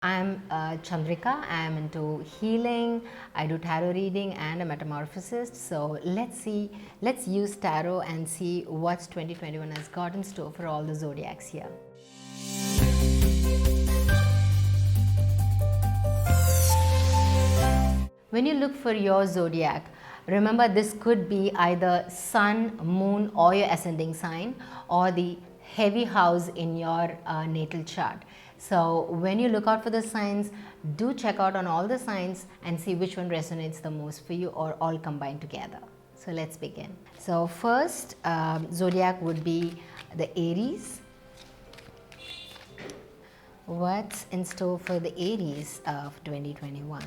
I'm Chandrika. I'm into healing. I do tarot reading and a metamorphosis. So let's use tarot and see what's 2021 has got in store for all the zodiacs here. When you look for your zodiac, remember this could be either sun, moon, or your ascending sign, or the heavy house in your natal chart. So when you look out for the signs, do check out on all the signs and see which one resonates the most for you or all combined together. So let's begin. So first zodiac would be the Aries. What's in store for the Aries of 2021?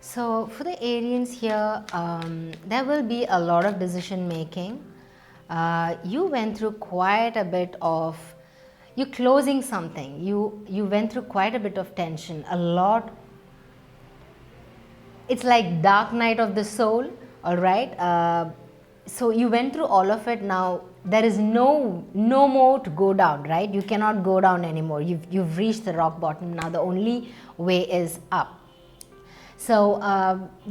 So for the Arians here, there will be a lot of decision making. You went through quite a bit of, you closing something, you went through quite a bit of tension, a lot. It's like dark night of the soul, all right? So you went through all of it. Now there is no more to go down, right? You cannot go down anymore. You've reached the rock bottom. Now the only way is up. So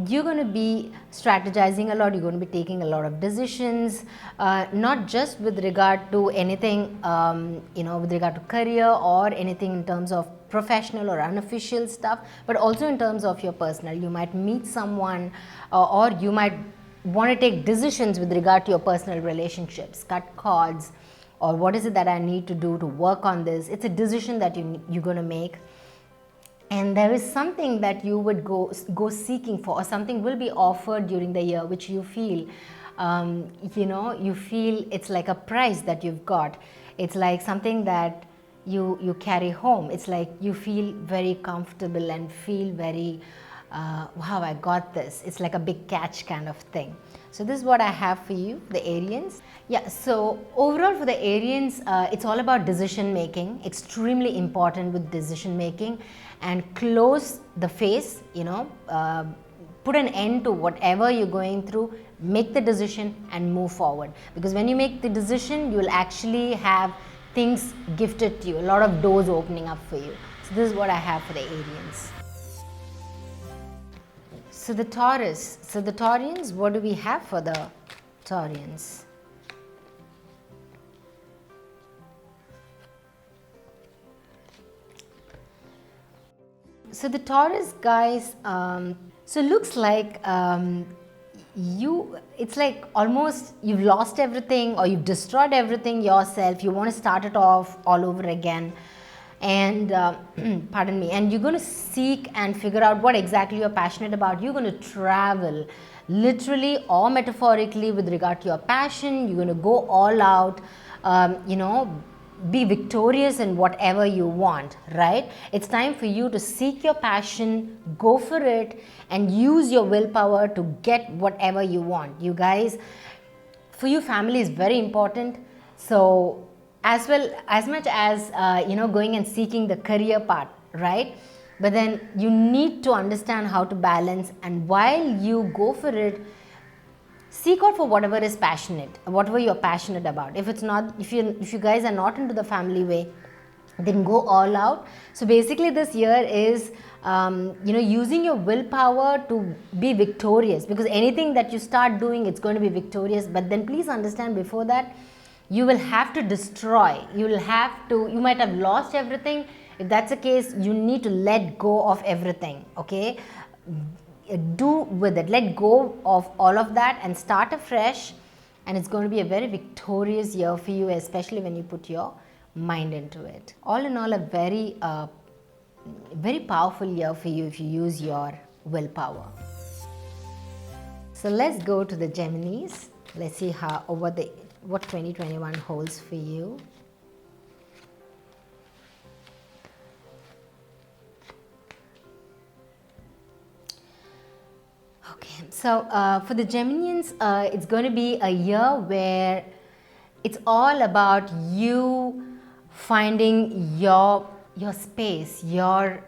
you're going to be strategizing a lot, you're going to be taking a lot of decisions, not just with regard to anything, with regard to career or anything in terms of professional or unofficial stuff, but also in terms of your personal. You might meet someone or you might want to take decisions with regard to your personal relationships, cut cords, or what is it that I need to do to work on this. It's a decision that you're going to make. And there is something that you would go seeking for, or something will be offered during the year which you feel, you feel it's like a prize that you've got. It's like something that you carry home. It's like you feel very comfortable and feel very, wow, I got this. It's like a big catch kind of thing. So this is what I have for you, the Arians. Yeah, so overall for the Arians, it's all about decision making, extremely important with decision making, and close the face, put an end to whatever you're going through, make the decision and move forward. Because when you make the decision, you will actually have things gifted to you, a lot of doors opening up for you. So this is what I have for the Arians. So the Taurus, so the Taurians, what do we have for the Taurians? So the Taurus guys, so looks like it's like almost you've lost everything or you've destroyed everything yourself. You want to start it off all over again. And pardon me, and you're going to seek and figure out what exactly you're passionate about. You're going to travel literally or metaphorically with regard to your passion. You're going to go all out, be victorious in whatever you want, right? It's time for you to seek your passion, go for it, and use your willpower to get whatever you want. You guys, for you, family is very important. So as much as going and seeking the career part, right? But then you need to understand how to balance, and while you go for it, seek out for whatever is passionate, whatever you're passionate about. If you guys are not into the family way, then go all out. So basically this year is using your willpower to be victorious, because anything that you start doing, it's going to be victorious. But then please understand, before that you will have to destroy, you might have lost everything. If that's the case, you need to let go of everything, okay? Do with it, let go of all of that and start afresh, and it's going to be a very victorious year for you, especially when you put your mind into it. All in all, a very very powerful year for you if you use your willpower. So let's go to the Geminis. Let's see what 2021 holds for you. Okay, so for the Geminians, it's going to be a year where it's all about you finding your space, your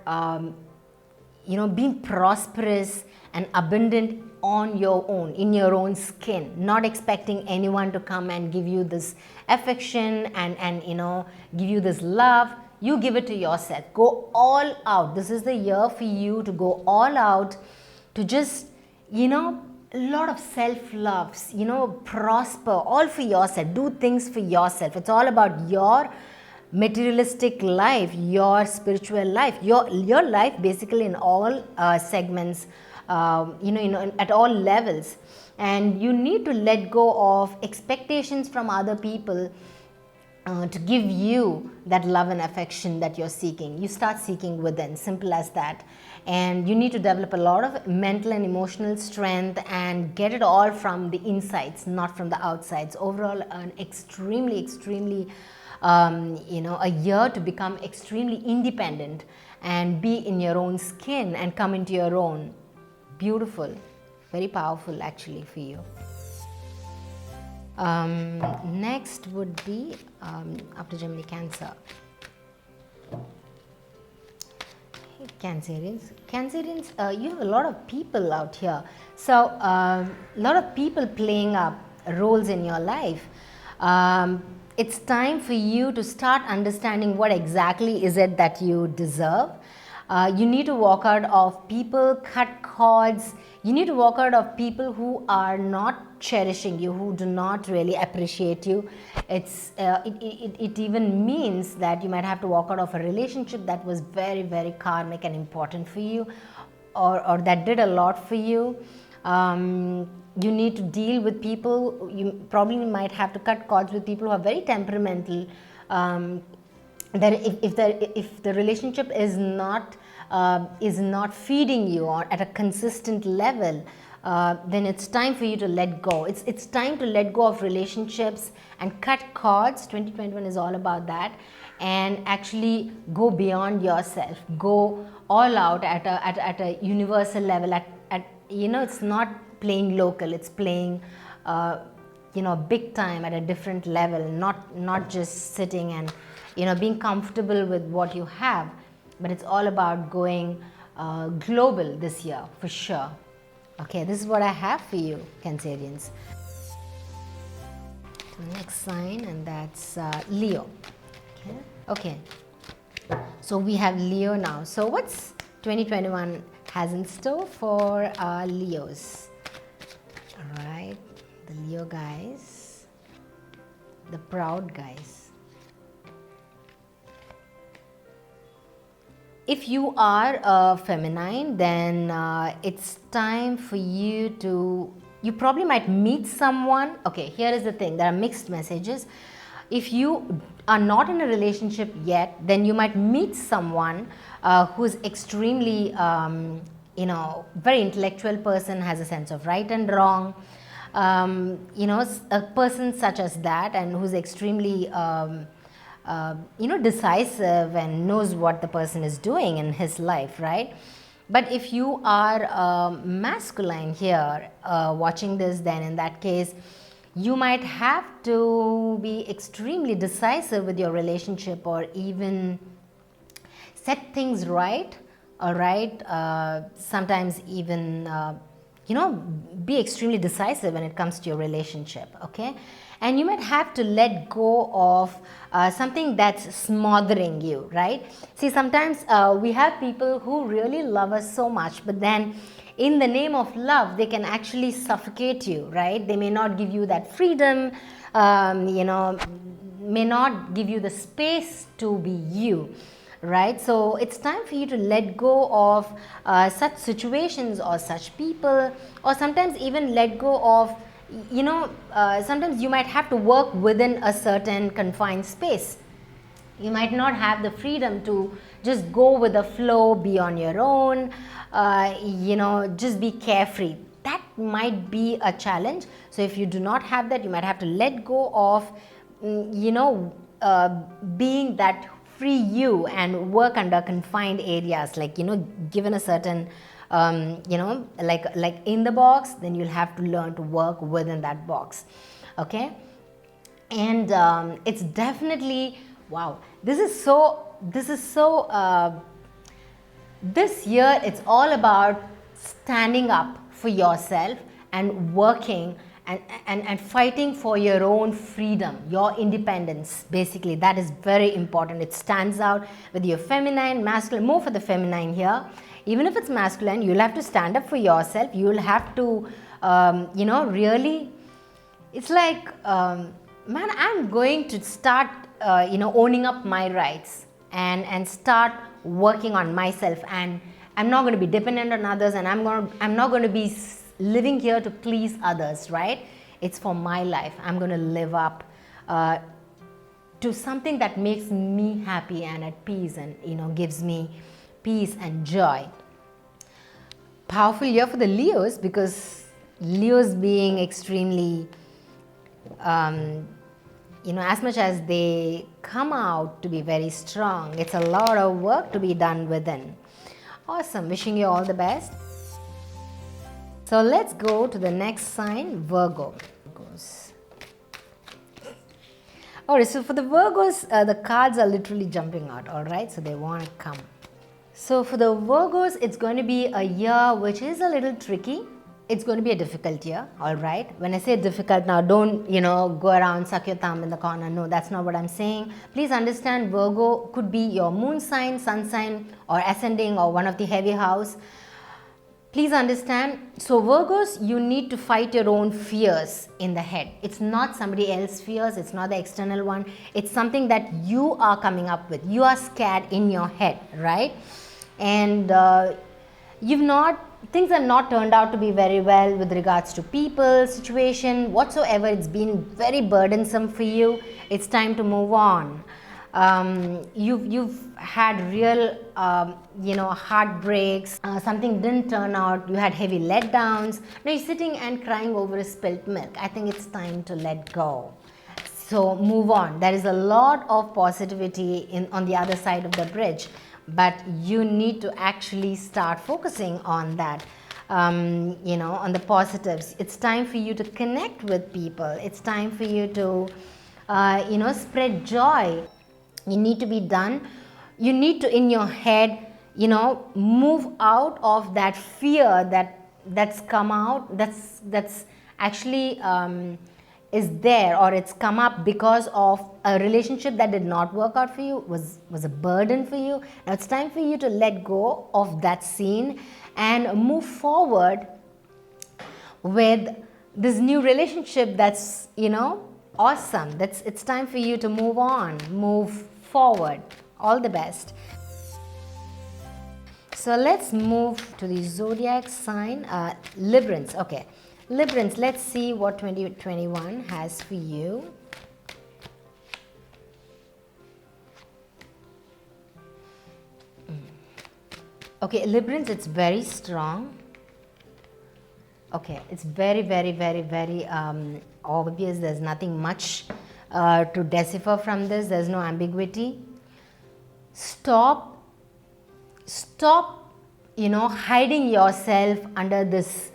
being prosperous and abundant on your own, in your own skin, not expecting anyone to come and give you this affection and you know, give you this love. You give it to yourself. Go all out. This is the year for you to go all out, to just, you know, a lot of self-love, you know, prosper, all for yourself. Do things for yourself. It's all about your materialistic life, your spiritual life, your life basically in all segments, you know, at all levels. And you need to let go of expectations from other people to give you that love and affection that you're seeking. You start seeking within, simple as that. And you need to develop a lot of mental and emotional strength and get it all from the insides, not from the outsides. Overall, an extremely, extremely, you know, a year to become extremely independent and be in your own skin and come into your own. Beautiful, very powerful actually for you. Next would be after Gemini, Cancer. Hey, Cancerians, you have a lot of people out here. So a lot of people playing up roles in your life. It's time for you to start understanding what exactly is it that you deserve. You need to walk out of people, cut cords. You need to walk out of people who are not cherishing you, who do not really appreciate you. It even means that you might have to walk out of a relationship that was very, very karmic and important for you, or that did a lot for you. You need to deal with people. You probably might have to cut cords with people who are very temperamental. That if the relationship is not feeding you or at a consistent level, then it's time for you to let go. It's time to let go of relationships and cut cords. 2021 is all about that, and actually go beyond yourself. Go all out at a universal level. You know, it's not playing local. It's playing you know, big time at a different level. Not just sitting and, you know, being comfortable with what you have, but it's all about going global this year for sure. Okay, this is what I have for you, Cancerians. Next sign, and that's Leo. Okay, so we have Leo now. So what's 2021 has in store for Leos? All right, the Leo guys, the proud guys. If you are feminine, then it's time for you to, you probably might meet someone. Okay, here is the thing, there are mixed messages. If you are not in a relationship yet, then you might meet someone who's extremely, you know, very intellectual person, has a sense of right and wrong. You know, a person such as that, and who's extremely you know, decisive and knows what the person is doing in his life, right? But if you are masculine here watching this, then in that case, you might have to be extremely decisive with your relationship, or even set things right, all right? Sometimes even, you know, be extremely decisive when it comes to your relationship, okay? And you might have to let go of something that's smothering you, right? See, sometimes we have people who really love us so much, but then in the name of love, they can actually suffocate you, right? They may not give you that freedom, you know, may not give you the space to be you, right? So it's time for you to let go of such situations or such people, or sometimes even let go of, you know, sometimes you might have to work within a certain confined space. You might not have the freedom to just go with the flow, be on your own, you know, just be carefree. That might be a challenge. So if you do not have that, you might have to let go of, you know, being that free you and work under confined areas, like, you know, given a certain you know, like in the box, then you'll have to learn to work within that box, okay? And it's definitely, wow, this year it's all about standing up for yourself and working and fighting for your own freedom, your independence. Basically, that is very important. It stands out with your feminine, masculine, more for the feminine here. Even if it's masculine, you'll have to stand up for yourself. You'll have to, really, it's like, man, I'm going to start, owning up my rights and start working on myself. And I'm not going to be dependent on others, and I'm not going to be living here to please others, right? It's for my life. I'm going to live up to something that makes me happy and at peace, and gives me peace and joy. Powerful year for the Leos, because Leos being extremely as much as they come out to be very strong, it's a lot of work to be done within. Awesome. Wishing you all the best. So let's go to the next sign, Virgo. Alright, so for the Virgos, the cards are literally jumping out, alright, so they want to come. So for the Virgos, it's going to be a year which is a little tricky. It's going to be a difficult year, alright. When I say difficult now, don't, go around, suck your thumb in the corner. No, that's not what I'm saying. Please understand, Virgo could be your moon sign, sun sign, or ascending, or one of the heavy house. Please understand, so Virgos, you need to fight your own fears in the head. It's not somebody else's fears, it's not the external one. It's something that you are coming up with. You are scared in your head, right? And things have not turned out to be very well with regards to people, situation, whatsoever. It's been very burdensome for you. It's time to move on. You've had real, heartbreaks. Something didn't turn out. You had heavy letdowns. Now you're sitting and crying over a spilt milk. I think it's time to let go. So move on. There is a lot of positivity on the other side of the bridge, but you need to actually start focusing on that. On the positives. It's time for you to connect with people. It's time for you to, spread joy. You need to be done. You need to, in your head, move out of that fear that's come out, that's actually is there, or it's come up because of a relationship that did not work out for you, was a burden for you. Now it's time for you to let go of that scene and move forward with this new relationship that's, awesome. It's time for you to move on, move forward. All the best. So let's move to the zodiac sign, Librans. Okay, Librans, let's see what 2021 has for you. Okay, Librans, it's very strong. Okay, it's very, very, very, very obvious. There's nothing much to decipher from this. There's no ambiguity. Stop, hiding yourself under this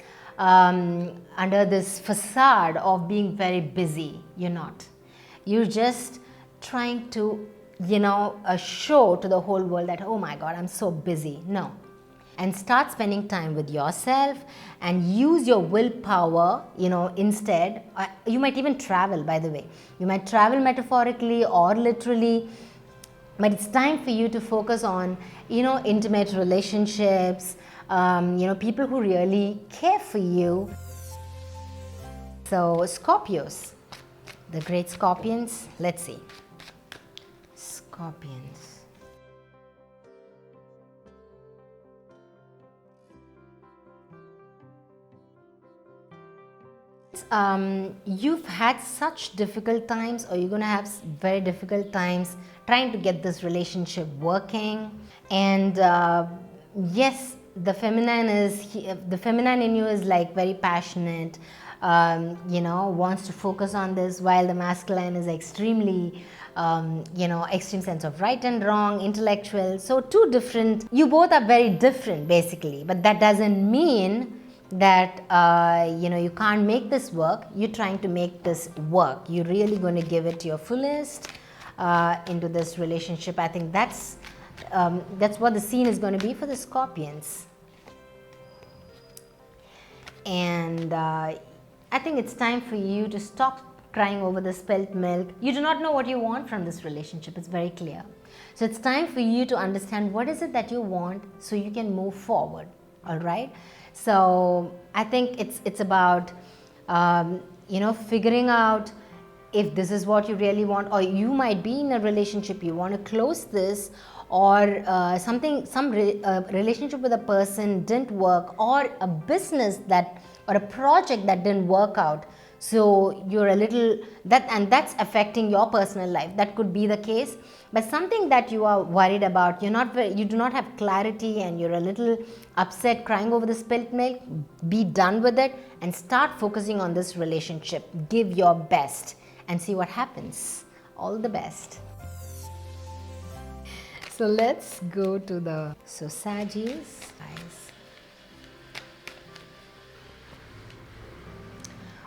facade of being very busy. You're not. You're just trying to, show to the whole world that, oh my God, I'm so busy. No. And start spending time with yourself and use your willpower, instead. You might even travel, by the way. You might travel metaphorically or literally, but it's time for you to focus on, intimate relationships, people who really care for you. So Scorpios, the great Scorpions, let's see. Scorpions. You've had such difficult times, or you're going to have very difficult times trying to get this relationship working. And yes, the feminine in you is like very passionate, wants to focus on this, while the masculine is extremely, extreme sense of right and wrong, intellectual. So two different, you both are very different basically, but that doesn't mean that you can't make this work. You're trying to make this work. You're really going to give it your fullest into this relationship. I think that's what the scene is going to be for the Scorpions. And I think it's time for you to stop crying over the spilt milk. You do not know what you want from this relationship, it's very clear. So it's time for you to understand what is it that you want so you can move forward, all right? So I think it's about, figuring out if this is what you really want, or you might be in a relationship, you want to close this, or some relationship with a person didn't work, or a business or a project that didn't work out. So you're a little, that's affecting your personal life. That could be the case, but something that you are worried about, you do not have clarity, and you're a little upset, crying over the spilt milk. Be done with it and start focusing on this relationship. Give your best and see what happens. All the best. So let's go to the Sagittarius, guys.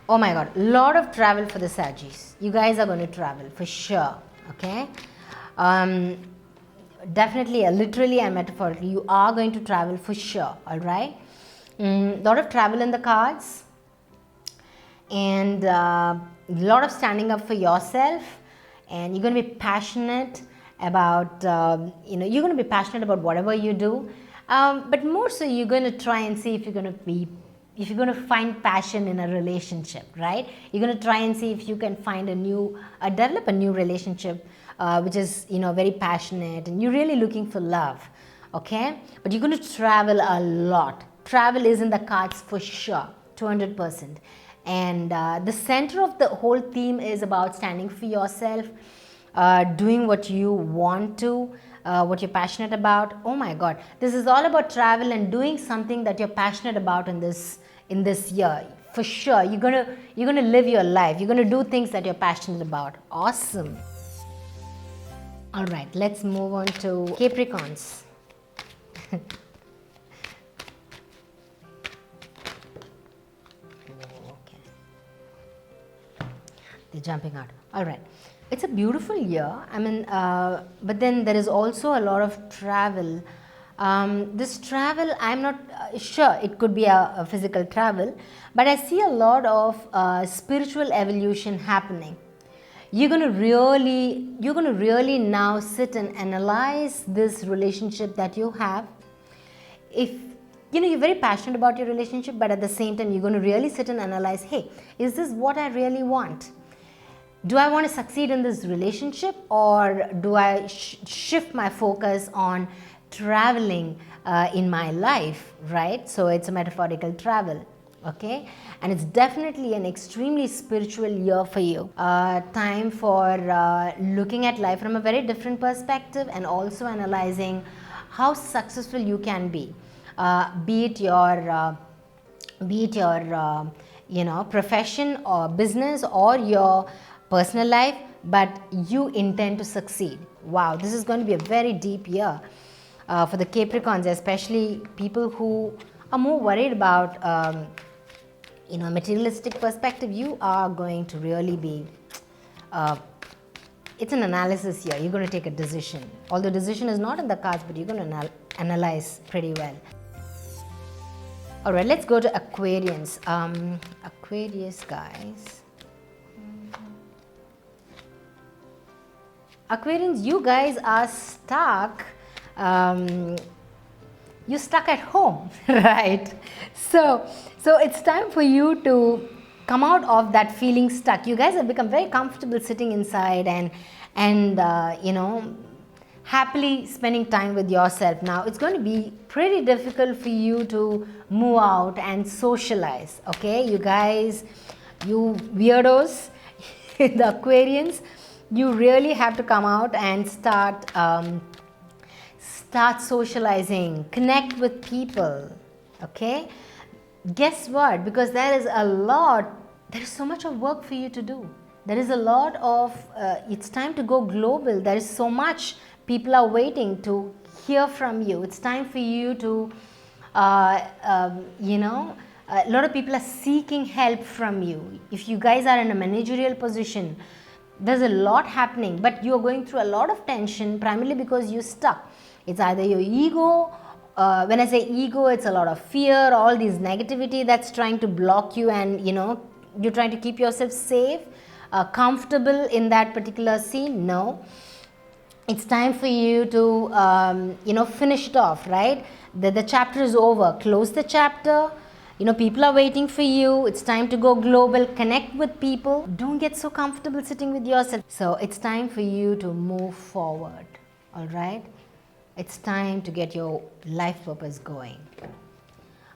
Oh my God, lot of travel for the Sagittarius. You guys are going to travel for sure, okay? Definitely, literally and metaphorically, you are going to travel for sure, all right? Lot of travel in the cards, and lot of standing up for yourself, and you're going to be passionate about, you're going to be passionate about whatever you do, but more so you're going to try and see if you're going to find passion in a relationship, right? You're going to try and see if you can find develop a new relationship, which is, very passionate, and you're really looking for love, okay? But you're going to travel a lot. Travel is in the cards for sure, 200%. And the center of the whole theme is about standing for yourself, doing what you want to, what you're passionate about. Oh my God, this is all about travel and doing something that you're passionate about in this year. For sure, you're gonna live your life. You're gonna do things that you're passionate about. Awesome. All right, let's move on to Capricorns. They're jumping out. All right. It's a beautiful year. I mean, but then there is also a lot of travel. This travel, I'm not sure it could be a physical travel, but I see a lot of spiritual evolution happening. You're going to really now sit and analyze this relationship that you have. If you're very passionate about your relationship, but at the same time, you're going to really sit and analyze, hey, is this what I really want? Do I want to succeed in this relationship, or do I shift my focus on traveling in my life, right? So it's a metaphorical travel, okay? And it's definitely an extremely spiritual year for you. Time for looking at life from a very different perspective, and also analyzing how successful you can be. Be it your profession or business or your personal life, but you intend to succeed. Wow, this is going to be a very deep year for the Capricorns, especially people who are more worried about materialistic perspective. You are going to really be it's an analysis here. You're going to take a decision, although decision is not in the cards, but you're going to analyze pretty well. All right, let's go to Aquarians. Aquarius, guys. Aquarians, you guys are stuck. You're stuck at home, right? So it's time for you to come out of that feeling stuck. You guys have become very comfortable sitting inside and happily spending time with yourself. Now it's going to be pretty difficult for you to move out and socialize. Okay, you guys, you weirdos, the Aquarians, you really have to come out and start socializing, connect with people. Okay, guess what? Because there is so much of work for you to do. There is a lot of it's time to go global. There is so much people are waiting to hear from you. It's time for you to a lot of people are seeking help from you. If you guys are in a managerial position, there's a lot happening, but you're going through a lot of tension, primarily because you're stuck. It's either your ego when I say ego, it's a lot of fear, all these negativity that's trying to block you, and you're trying to keep yourself safe, comfortable in that particular scene. No, it's time for you to finish it off, right? The chapter is over. Close the chapter. People are waiting for you. It's time to go global, connect with people. Don't get so comfortable sitting with yourself. So it's time for you to move forward. All right, it's time to get your life purpose going.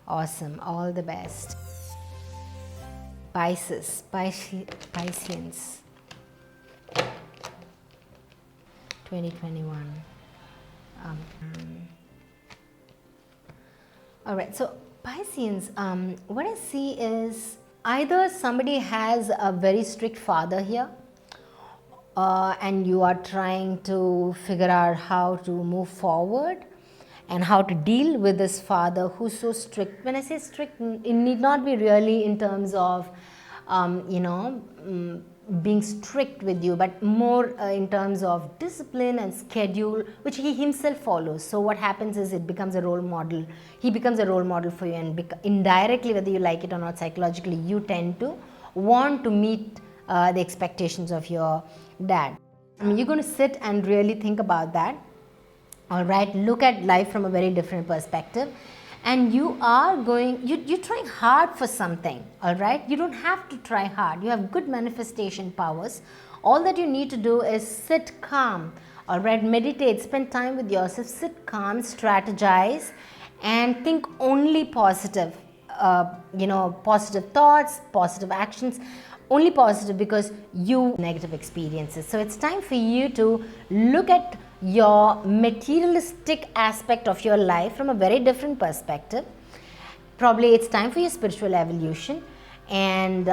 Awesome. All the best. Pisces, Pisceans, 2021. All right, so Pisceans, what I see is either somebody has a very strict father here, and you are trying to figure out how to move forward and how to deal with this father who's so strict. When I say strict, it need not be really in terms of being strict with you, but more in terms of discipline and schedule, which he himself follows. So what happens is it becomes a role model. He becomes a role model for you, and indirectly, whether you like it or not, psychologically, you tend to want to meet the expectations of your dad. You're going to sit and really think about that. All right, look at life from a very different perspective, and you're trying hard for something. All right, you don't have to try hard. You have good manifestation powers. All that you need to do is sit calm. All right, meditate, spend time with yourself, sit calm, strategize, and think only positive. Positive thoughts, positive actions. Only positive, because you negative experiences. So it's time for you to look at your materialistic aspect of your life from a very different perspective. Probably it's time for your spiritual evolution, and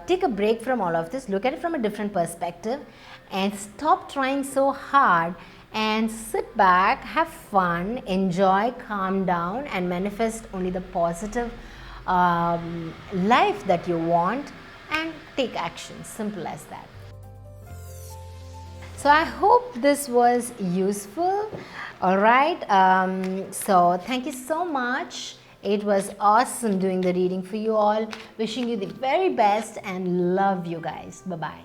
take a break from all of this. Look at it from a different perspective and stop trying so hard, and sit back, have fun, enjoy, calm down, and manifest only the positive life that you want, and take action. Simple as that. So I hope this was useful. All right, so thank you so much. It was awesome doing the reading for you all. Wishing you the very best and love you guys. Bye-bye.